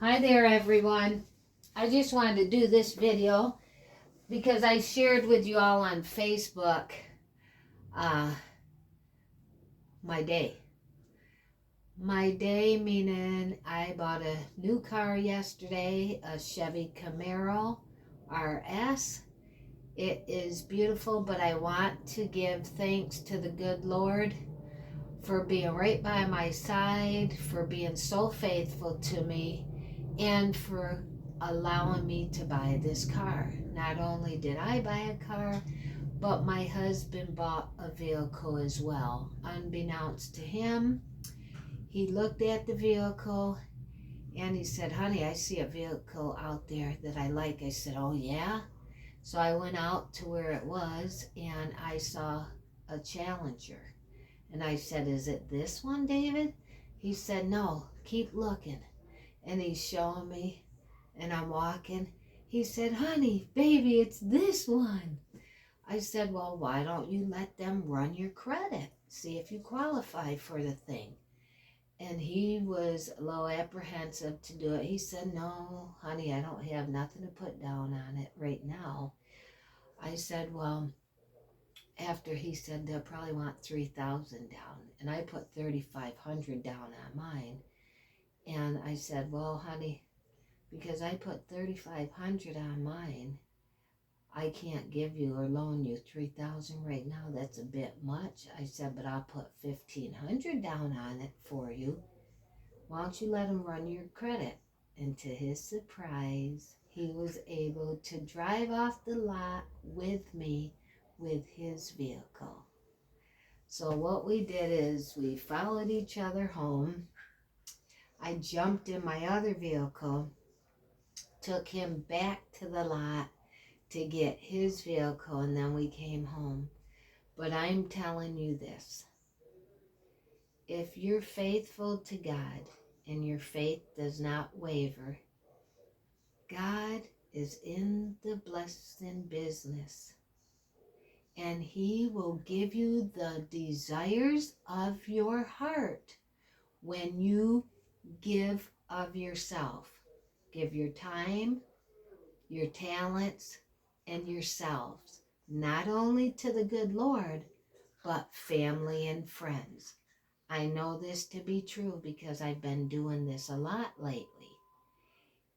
Hi there, everyone. I just wanted to do this video because I shared with you all on Facebook my day. My day meaning I bought a new car yesterday, a Chevy Camaro RS. It is beautiful, but I want to give thanks to the good Lord for being right by my side, for being so faithful to me, and for allowing me to buy this car. Not only did I buy a car, but my husband bought a vehicle as well. Unbeknownst to him, he looked at the vehicle and he said, "Honey, I see a vehicle out there that I like." I said, "Oh yeah?" So I went out to where it was and I saw a Challenger. And I said, "Is it this one, David?" He said, "No, keep looking." And he's showing me, and I'm walking. He said, "Honey, baby, it's this one." I said, "Well, why don't you let them run your credit? See if you qualify for the thing." And he was a little apprehensive to do it. He said, "No, honey, I don't have nothing to put down on it right now." I said, "Well," after he said they'll probably want 3,000 down, and I put 3,500 down on mine. And I said, "Well, honey, because I put 3,500 on mine, I can't give you or loan you 3,000 right now. That's a bit much." I said, "But I'll put 1,500 down on it for you. Why don't you let him run your credit?" And to his surprise, he was able to drive off the lot with me with his vehicle. So what we did is we followed each other home. I jumped in my other vehicle, took him back to the lot to get his vehicle, and then we came home. But I'm telling you this, if you're faithful to God and your faith does not waver, God is in the blessing business, and he will give you the desires of your heart when you give of yourself. Give your time, your talents, and yourselves, not only to the good Lord, but family and friends. I know this to be true because I've been doing this a lot lately.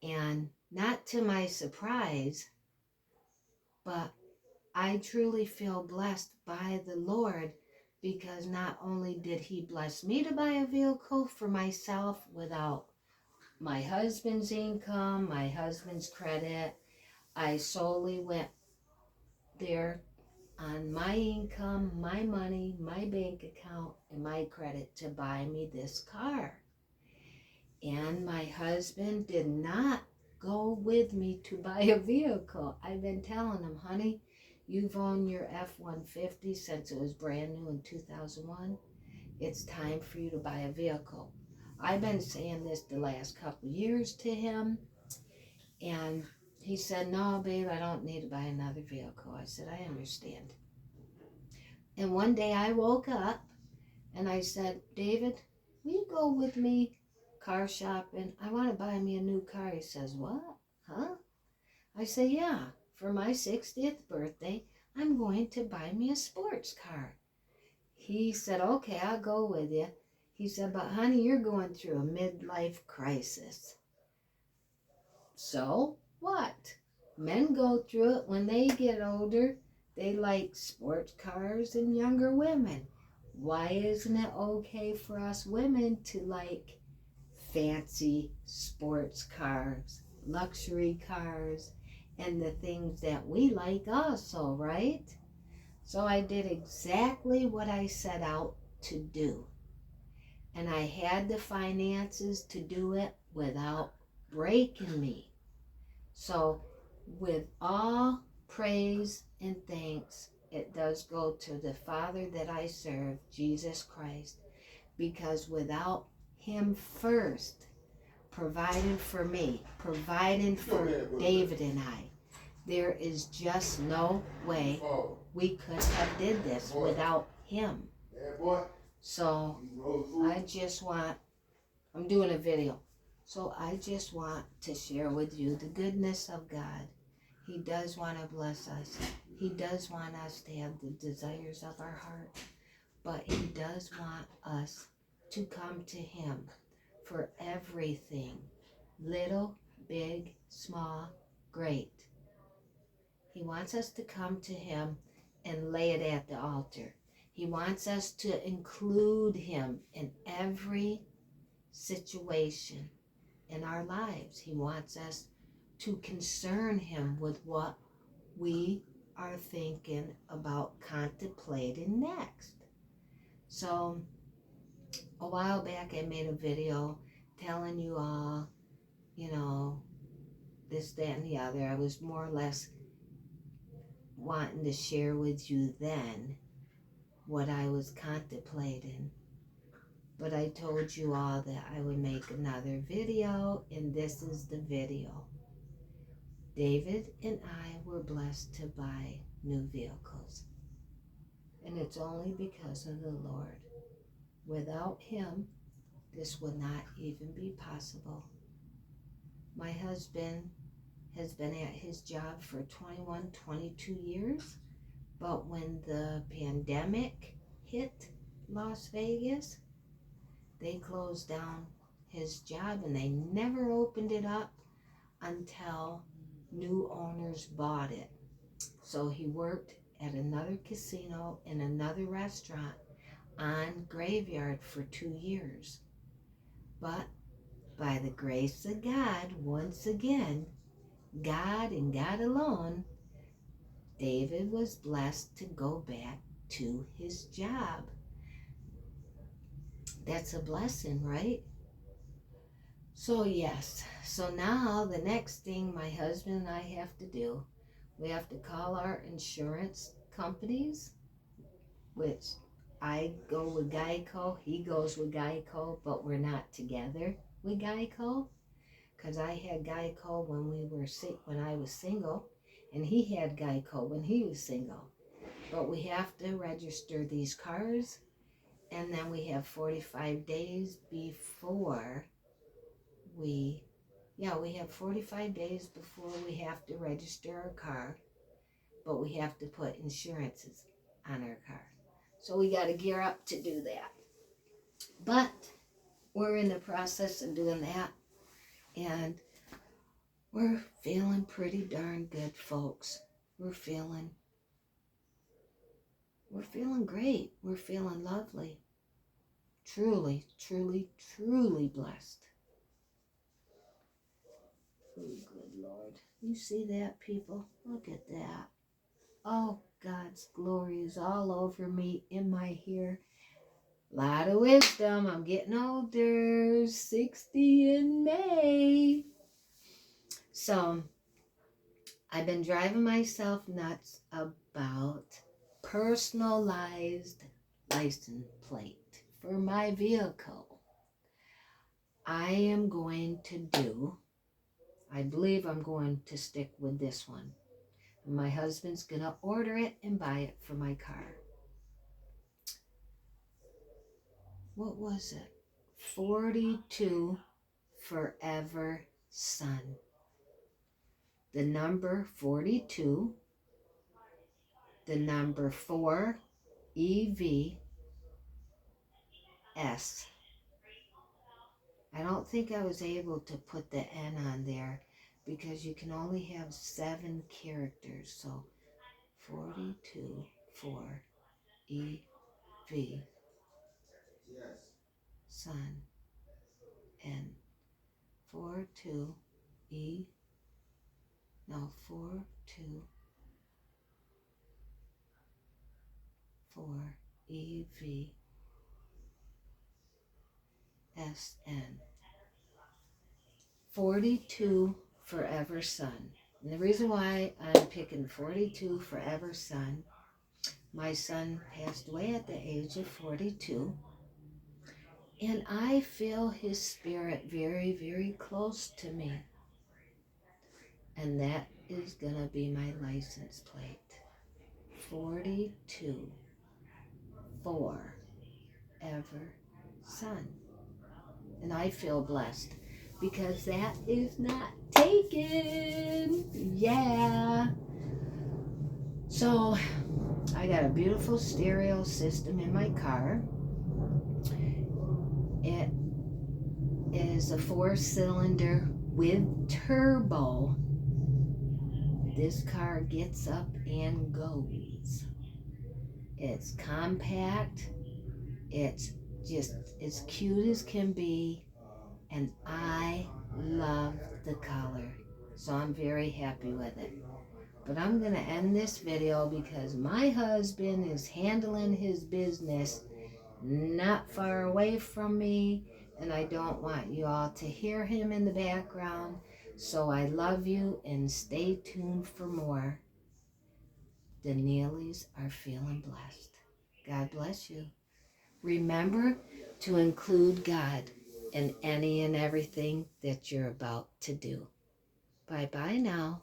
And not to my surprise, but I truly feel blessed by the Lord, because not only did he bless me to buy a vehicle for myself without my husband's income, my husband's credit, I solely went there on my income, my money, my bank account, and my credit to buy me this car. And my husband did not go with me to buy a vehicle. I've been telling him, "Honey, you've owned your F-150 since it was brand new in 2001. It's time for you to buy a vehicle." I've been saying this the last couple years to him, and he said, "No, babe, I don't need to buy another vehicle." I said, "I understand." And one day I woke up and I said, "David, will you go with me car shopping? I want to buy me a new car." He says, "What? Huh?" I say, "Yeah, for my 60th birthday, I'm going to buy me a sports car." He said, "Okay, I'll go with you." He said, "But honey, you're going through a midlife crisis." So what? Men go through it when they get older. They like sports cars and younger women. Why isn't it okay for us women to like fancy sports cars, luxury cars, and the things that we like also, right? So I did exactly what I set out to do. And I had the finances to do it without breaking me. So with all praise and thanks, it does go to the Father that I serve, Jesus Christ, because without him first providing for me, providing for David and I, there is just no way we could have did this without him. So I'm doing a video. So I just want to share with you the goodness of God. He does want to bless us. He does want us to have the desires of our heart. But He does want us to come to Him for everything. Little, big, small, great. He wants us to come to Him and lay it at the altar. He wants us to include Him in every situation in our lives. He wants us to concern Him with what we are thinking about contemplating next. So a while back I made a video telling you all, this, that, and the other. I was more or less wanting to share with you then what I was contemplating. But I told you all that I would make another video, and this is the video. David and I were blessed to buy new vehicles. And it's only because of the Lord. Without Him, this would not even be possible. My husband has been at his job for 21, 22 years. But when the pandemic hit Las Vegas, they closed down his job and they never opened it up until new owners bought it. So he worked at another casino and another restaurant on Graveyard for 2 years. But by the grace of God, once again, God and God alone, David was blessed to go back to his job. That's a blessing, right? So yes, so now the next thing my husband and I have to do, we have to call our insurance companies, which I go with Geico, he goes with Geico, but we're not together with Geico, because I had Geico when I was single, and he had Geico when he was single. But we have to register these cars, and then we have 45 days before we have 45 days before we have to register our car, but we have to put insurances on our car. So we got to gear up to do that. But we're in the process of doing that, and we're feeling pretty darn good, folks. We're feeling great. We're feeling lovely. Truly, truly, truly blessed. Oh, good Lord. You see that, people? Look at that. Oh, God's glory is all over me, in my hair. Lot of wisdom. I'm getting older. 60 in May. So, I've been driving myself nuts about personalized license plate for my vehicle. I believe I'm going to stick with this one. My husband's going to order it and buy it for my car. What was it? 42 Forever Sun. The number 42, the number 4, EVS. I don't think I was able to put the N on there because you can only have 7 characters. So 42, 4, EV, Sun, and 4, 2, 4, EV, SN. 42 Forever Sun. And the reason why I'm picking 42 Forever Sun, my son passed away at the age of 42. And I feel his spirit very, very close to me. And that is going to be my license plate. 42 Forever Sun. And I feel blessed. because that is not taken. Yeah. So I got a beautiful stereo system in my car. It is a 4-cylinder with turbo. This car gets up and goes. It's compact. It's just as cute as can be. And I love the color. So I'm very happy with it. But I'm going to end this video because my husband is handling his business not far away from me, and I don't want you all to hear him in the background. So I love you, and stay tuned for more. The Neely's are feeling blessed. God bless you. Remember to include God in any and everything that you're about to do. Bye-bye now.